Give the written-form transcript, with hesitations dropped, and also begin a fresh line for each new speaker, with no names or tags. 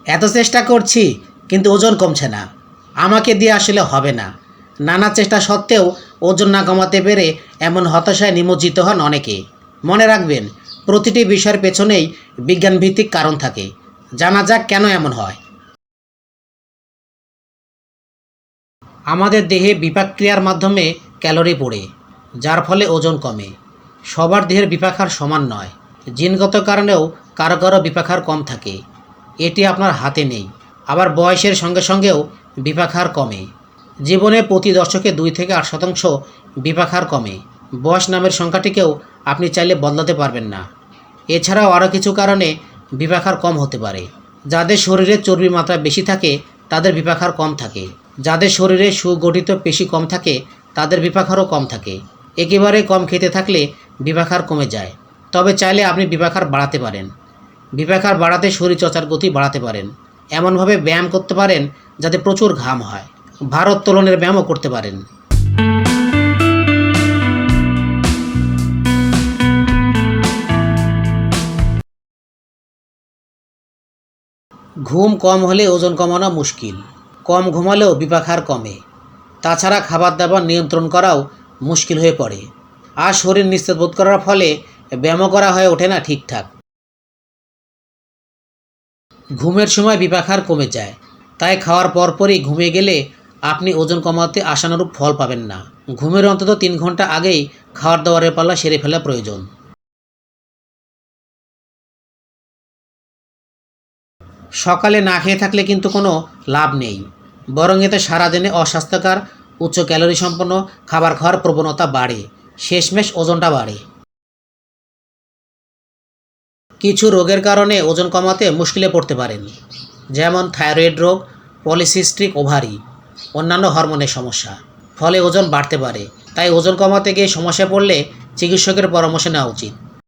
এত চেষ্টা করছি কিন্তু ওজন কমছে না, আমাকে দিয়ে আসলে হবে না। নানা চেষ্টা সত্ত্বেও ওজন না কমাতে পেরে এমন হতাশায় নিমজ্জিত হন অনেকে। মনে রাখবেন, প্রতিটি বিষয়ের পেছনেই বিজ্ঞানভিত্তিক কারণ থাকে। জানা যাক কেন এমন হয়। আমাদের দেহে বিপাক ক্রিয়ার মাধ্যমে ক্যালোরি পড়ে, যার ফলে ওজন কমে। সবার দেহের বিপাক হার সমান নয়। জিনগত কারণেও কারো কারো বিপাক হার কম থাকে, এটি আপনার হাতে নেই। আবার বয়সের সঙ্গে সঙ্গেও বিপাক হার কমে। জীবনে প্রতি দশকে 2 থেকে 8% বিপাক হার কমে। বয়স নামের সংখ্যাটিকেও আপনি চাইলে বদলাতে পারবেন না। এছাড়াও আরও কিছু কারণে বিপাক হার কম হতে পারে। যাদের শরীরে চর্বির মাত্রা বেশি থাকে তাদের বিপাক হার কম থাকে। যাদের শরীরে সুগঠিত পেশি কম থাকে তাদের বিপাক হারও কম থাকে। একেবারে কম খেতে থাকলে বিপাক হার কমে যায়। তবে চাইলে আপনি বিপাক হার বাড়াতে পারেন। বিপাক হার বাড়াতে শরীরচর্চার গতি বাড়াতে পারেন। এমনভাবে ব্যায়াম করতে পারেন যাতে প্রচুর ঘাম হয়। ভারোত্তোলনের ব্যায়ামও করতে পারেন। ঘুম কম হলে ওজন কমানো মুশকিল। কম ঘুমালেও বিপাক হার কমে। তাছাড়া খাবার দাবার নিয়ন্ত্রণ করাও মুশকিল হয়ে পড়ে। আর শরীর নিস্তেজ বোধ করার ফলে ব্যায়ামও করা হয়ে ওঠে না ঠিকঠাক। ঘুমের সময় বিপাক হার কমে যায়, তাই খাওয়ার পরপরই ঘুমিয়ে গেলে আপনি ওজন কমাতে আশানুরূপ ফল পাবেন না। ঘুমের অন্তত 3 ঘন্টা আগেই খাওয়ার দাওয়ারের পালা সেরে ফেলা প্রয়োজন। সকালে না খেয়ে থাকলে কিন্তু কোনো লাভ নেই, বরং এতে সারাদিনে অস্বাস্থ্যকর উচ্চ ক্যালোরি সম্পন্ন খাবার খাওয়ার প্রবণতা বাড়ে, শেষমেশ ওজনটা বাড়ে। কিছু রোগের কারণে ওজন কমাতে মুশকিলে পড়তে পারেন, যেমন থাইরয়েড রোগ, পলিসিস্টিক ওভারি, অন্যান্য হরমোনের সমস্যা। ফলে ওজন বাড়তে পারে। তাই ওজন কমাতে গিয়ে সমস্যা পড়লে চিকিৎসকের পরামর্শ নেওয়া উচিত।